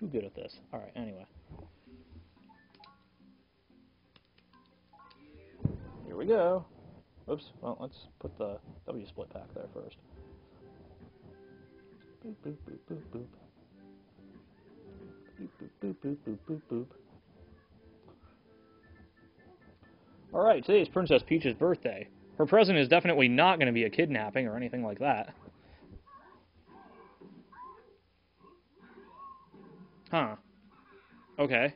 too good at this. Alright, anyway. Here we go. Oops, well, let's put the W split pack there first. Boop, boop, boop, boop, boop. Boop, boop, boop, boop, boop, boop, boop. Alright, today is Princess Peach's birthday. Her present is definitely not going to be a kidnapping or anything like that. Huh. Okay.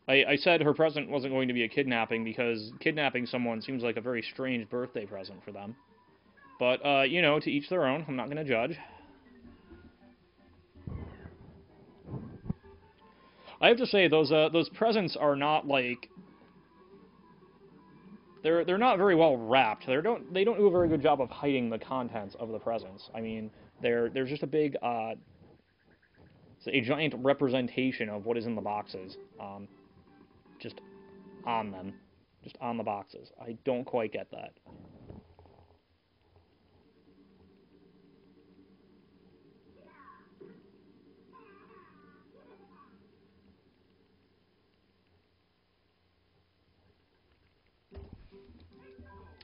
I said her present wasn't going to be a kidnapping because kidnapping someone seems like a very strange birthday present for them. But, you know, to each their own. I'm not going to judge. I have to say, those presents are not, like... They're not very well wrapped. They don't do a very good job of hiding the contents of the presents. I mean, there's just a big, it's a giant representation of what is in the boxes, just on them, just on the boxes. I don't quite get that.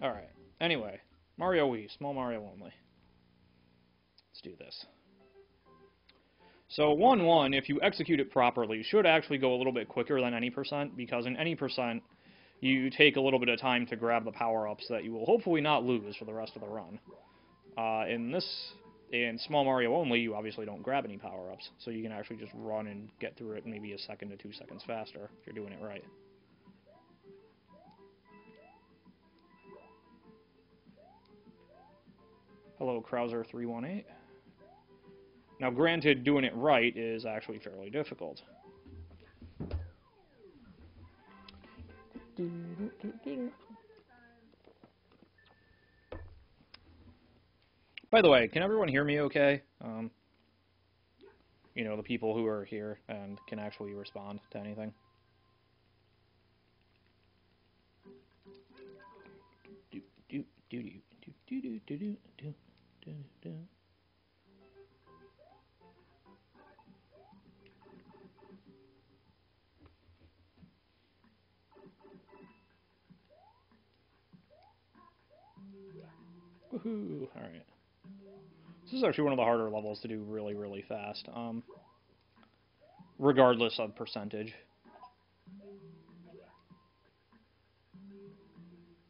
Alright, anyway, Mario-Wii, Small-Mario-Only. Let's do this. So 1-1, if you execute it properly, should actually go a little bit quicker than any percent, because in any percent, you take a little bit of time to grab the power-ups that you will hopefully not lose for the rest of the run. In Small Mario Only, you obviously don't grab any power-ups, so you can actually just run and get through it maybe a second to 2 seconds faster if you're doing it right. Hello, Krauser318. Now, granted, doing it right is actually fairly difficult. By the way, can everyone hear me okay? You know, the people who are here and can actually respond to anything. Woohoo! Alright. This is actually one of the harder levels to do really, really fast, regardless of percentage.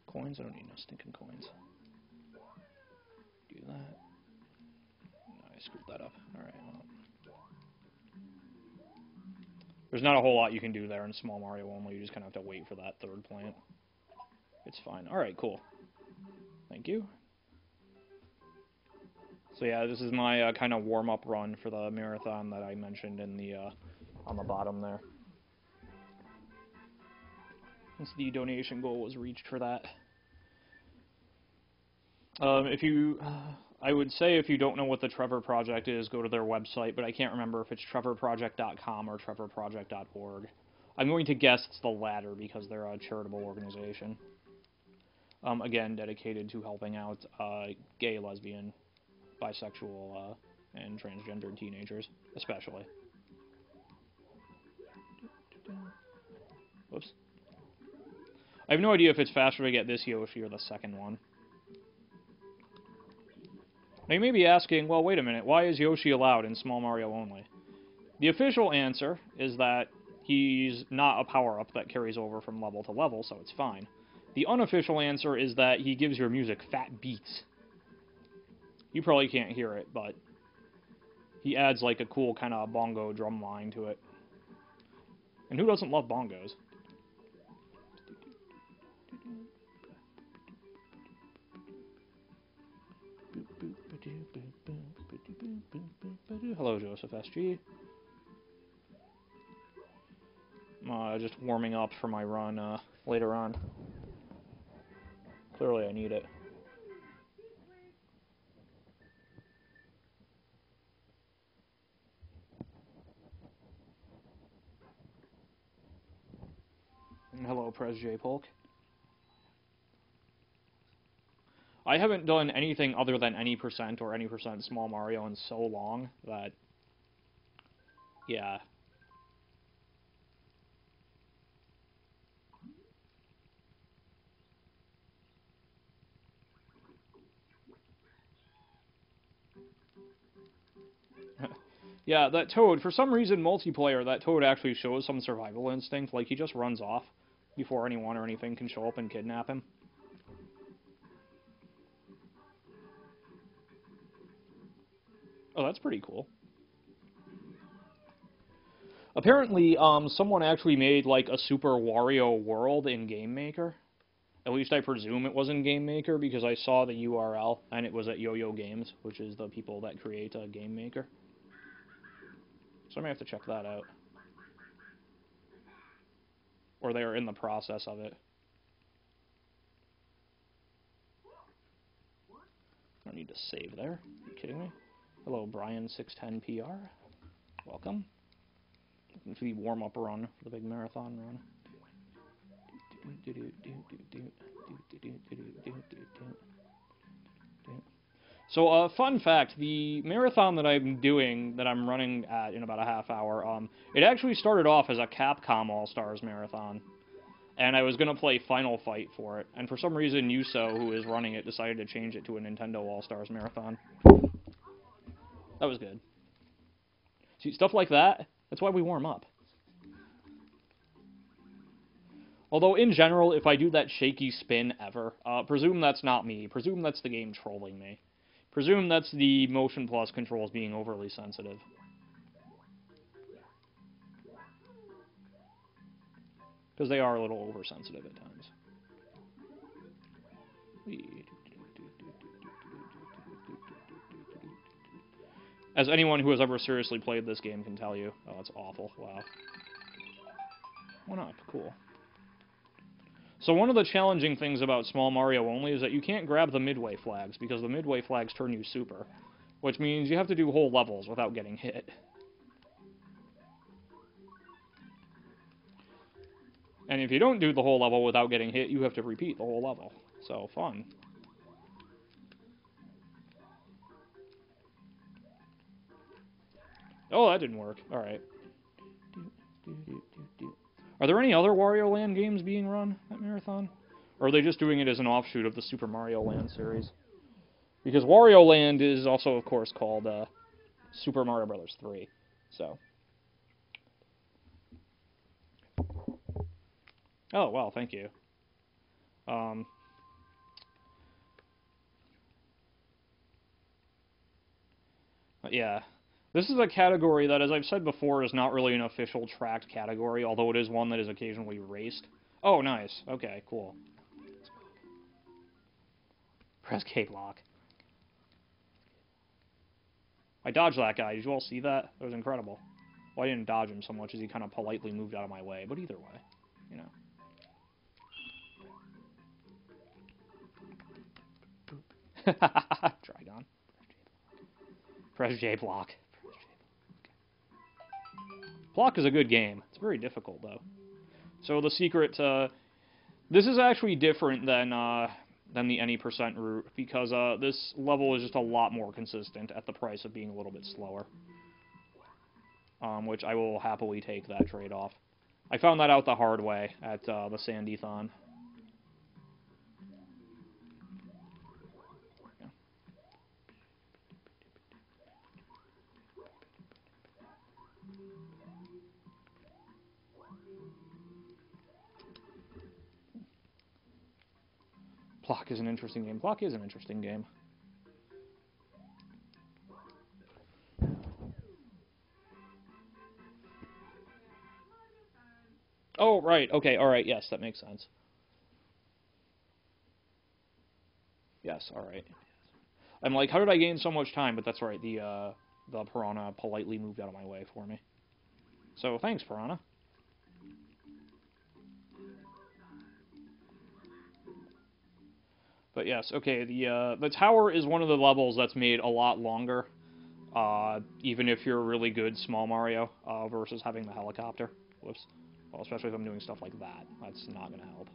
Coins? I don't need no stinking coins. Do that. No, I screwed that up. Alright, well. There's not a whole lot you can do there in Small Mario Only. You just kind of have to wait for that third plant. It's fine. Alright, cool. Thank you. So yeah, this is my kind of warm-up run for the marathon that I mentioned in the on the bottom there. Once the donation goal was reached for that. I would say if you don't know what the Trevor Project is, go to their website, but I can't remember if it's trevorproject.com or trevorproject.org. I'm going to guess it's the latter because they're a charitable organization. Again, dedicated to helping out gay, lesbian, bisexual, and transgender teenagers, especially. Whoops. I have no idea if it's faster to get this Yoshi or the second one. Now you may be asking, well, wait a minute, why is Yoshi allowed in Small Mario Only? The official answer is that he's not a power-up that carries over from level to level, so it's fine. The unofficial answer is that he gives your music fat beats. You probably can't hear it, but he adds like a cool kind of bongo drum line to it. And who doesn't love bongos? Hello, Joseph SG. Just warming up for my run later on. Clearly I need it. And hello, Pres J Polk. I haven't done anything other than any percent or any percent Small Mario in so long that Yeah. Yeah, that Toad, for some reason, multiplayer, that Toad actually shows some survival instinct. Like, he just runs off before anyone or anything can show up and kidnap him. Oh, that's pretty cool. Apparently, someone actually made, like, a Super Wario world in Game Maker. At least I presume it was in Game Maker, because I saw the URL, and it was at Yo-Yo Games, which is the people that create Game Maker. So I may have to check that out. Or they are in the process of it. I don't need to save there. Are you kidding me? Hello, Brian610PR. Welcome. For the warm-up run for the big marathon run. So, fun fact, the marathon that I'm doing, that I'm running at in about a half hour, it actually started off as a Capcom All-Stars marathon. And I was going to play Final Fight for it. And for some reason, Yuso, who is running it, decided to change it to a Nintendo All-Stars marathon. That was good. See, stuff like that, that's why we warm up. Although, in general, if I do that shaky spin ever, presume that's not me. Presume that's the game trolling me. Presume that's the Motion Plus controls being overly sensitive. Because they are a little oversensitive at times. As anyone who has ever seriously played this game can tell you. Oh, it's awful. Wow. 1-up. Cool. So one of the challenging things about Small Mario Only is that you can't grab the midway flags, because the midway flags turn you super. Which means you have to do whole levels without getting hit. And if you don't do the whole level without getting hit, you have to repeat the whole level. So, fun. Oh, that didn't work. Alright. Are there any other Wario Land games being run at Marathon? Or are they just doing it as an offshoot of the Super Mario Land series? Because Wario Land is also, of course, called Super Mario Bros. 3. So. Oh, well, thank you. Yeah. This is a category that, as I've said before, is not really an official tracked category, although it is one that is occasionally raced. Oh, nice. Okay, cool. Press K-Block. I dodged that guy. Did you all see that? That was incredible. Well, I didn't dodge him so much as he kind of politely moved out of my way, but either way, you know. Trigon. Press J block. Block is a good game. It's very difficult, though. So the secret, this is actually different than the any percent route, because this level is just a lot more consistent at the price of being a little bit slower. Which I will happily take that trade-off. I found that out the hard way at the Sandy-thon. Block is an interesting game. Block is an interesting game. Oh, right. Okay, alright. Yes, that makes sense. Yes, alright. I'm like, how did I gain so much time? But that's right. The Piranha politely moved out of my way for me. So, thanks, Piranha. But yes, okay, the tower is one of the levels that's made a lot longer, even if you're a really good Small Mario, versus having the helicopter. Whoops. Well, especially if I'm doing stuff like that. That's not going to help.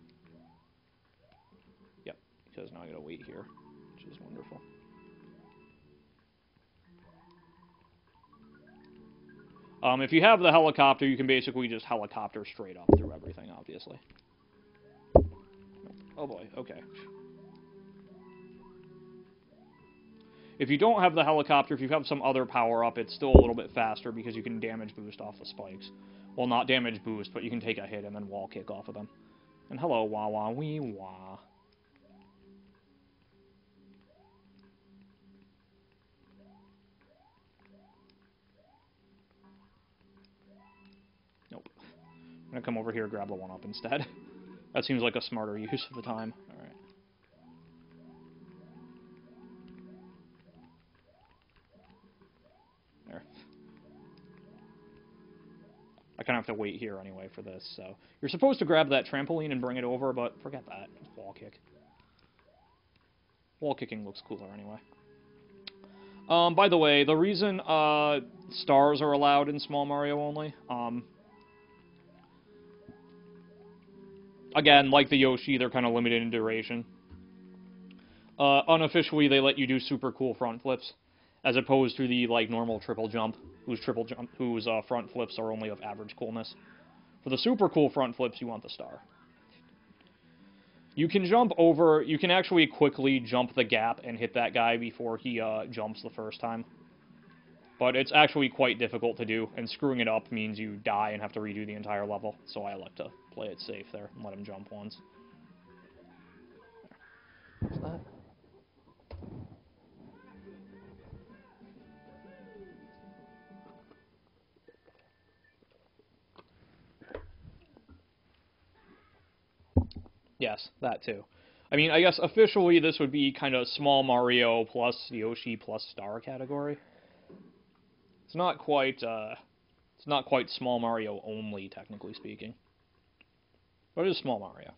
Yep, because now I got to wait here, which is wonderful. If you have the helicopter, you can basically just helicopter straight up through everything, obviously. Oh boy, okay. If you don't have the helicopter, if you have some other power-up, it's still a little bit faster because you can damage boost off the spikes. Well, not damage boost, but you can take a hit and then wall kick off of them. And hello, wah-wah-wee-wah. Nope. I'm gonna come over here and grab the 1-up instead. That seems like a smarter use of the time. Alright. There. I kind of have to wait here anyway for this, so... You're supposed to grab that trampoline and bring it over, but forget that. Just wall kick. Wall kicking looks cooler anyway. By the way, the reason stars are allowed in Small Mario Only, again, like the Yoshi, they're kind of limited in duration. Unofficially, they let you do super cool front flips, as opposed to the like normal triple jump, whose front flips are only of average coolness. For the super cool front flips, you want the star. You can jump over. You can actually quickly jump the gap and hit that guy before he jumps the first time. But it's actually quite difficult to do, and screwing it up means you die and have to redo the entire level. So I like to play it safe there and let him jump once. What's that? Yes, that too. I mean, I guess officially this would be kind of Small Mario plus Yoshi plus Star category. It's not quite Small Mario only, technically speaking. But it is Small Mario.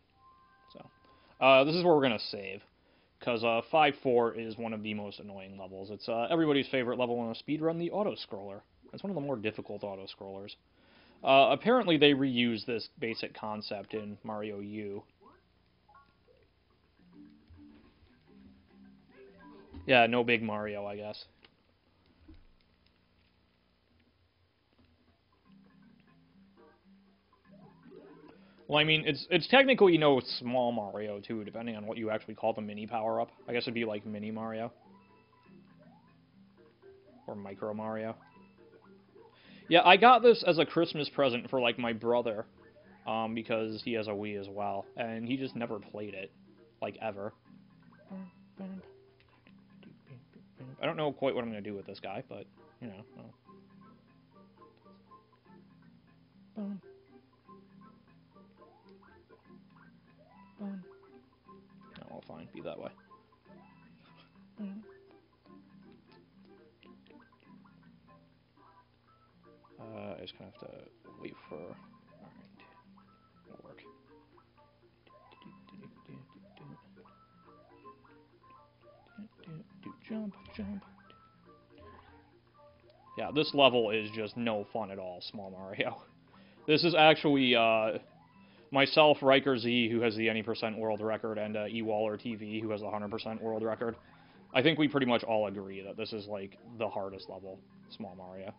So, this is where we're gonna save, because 5-4 is one of the most annoying levels. It's everybody's favorite level in a speedrun, the auto-scroller. It's one of the more difficult auto-scrollers. Apparently they reuse this basic concept in Mario U. Yeah, no big Mario, I guess. Well, I mean, it's technically no Small Mario, too, depending on what you actually call the mini power-up. I guess it'd be like Mini Mario. Or Micro Mario. Yeah, I got this as a Christmas present for, like, my brother, because he has a Wii as well, and he just never played it, like, ever. I don't know quite what I'm going to do with this guy, but, you know. No, well, fine, be that way. I just kind of have to wait for... Alright. That'll work. Jump, jump. Yeah, this level is just no fun at all, Small Mario. This is actually, myself, Riker Z, who has the any % world record, and eWaller TV, who has the 100% world record. I think we pretty much all agree that this is, like, the hardest level, Small Mario.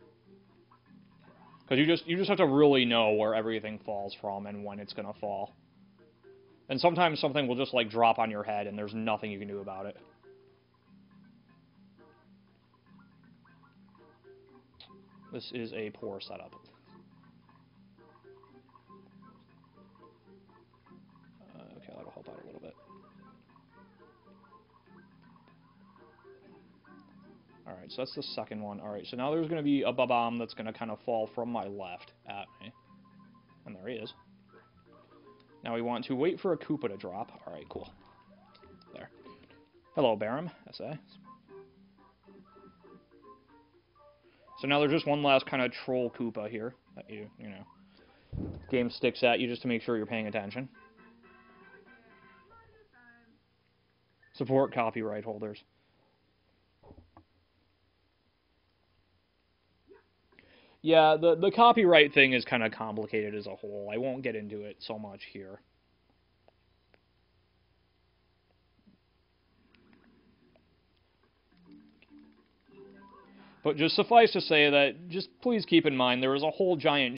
Because you just have to really know where everything falls from and when it's gonna fall. And sometimes something will just, like, drop on your head, and there's nothing you can do about it. This is a poor setup. Okay, that'll help out a little bit. Alright, so that's the second one. Alright, so now there's going to be a bomb that's going to kind of fall from my left at me. And there he is. Now we want to wait for a Koopa to drop. Alright, cool. There. Hello, Barum, SA. So now there's just one last kind of troll Koopa here that you know, game sticks at you just to make sure you're paying attention. Support copyright holders. Yeah, the copyright thing is kind of complicated as a whole. I won't get into it so much here. But just suffice to say that, just please keep in mind, there is a whole giant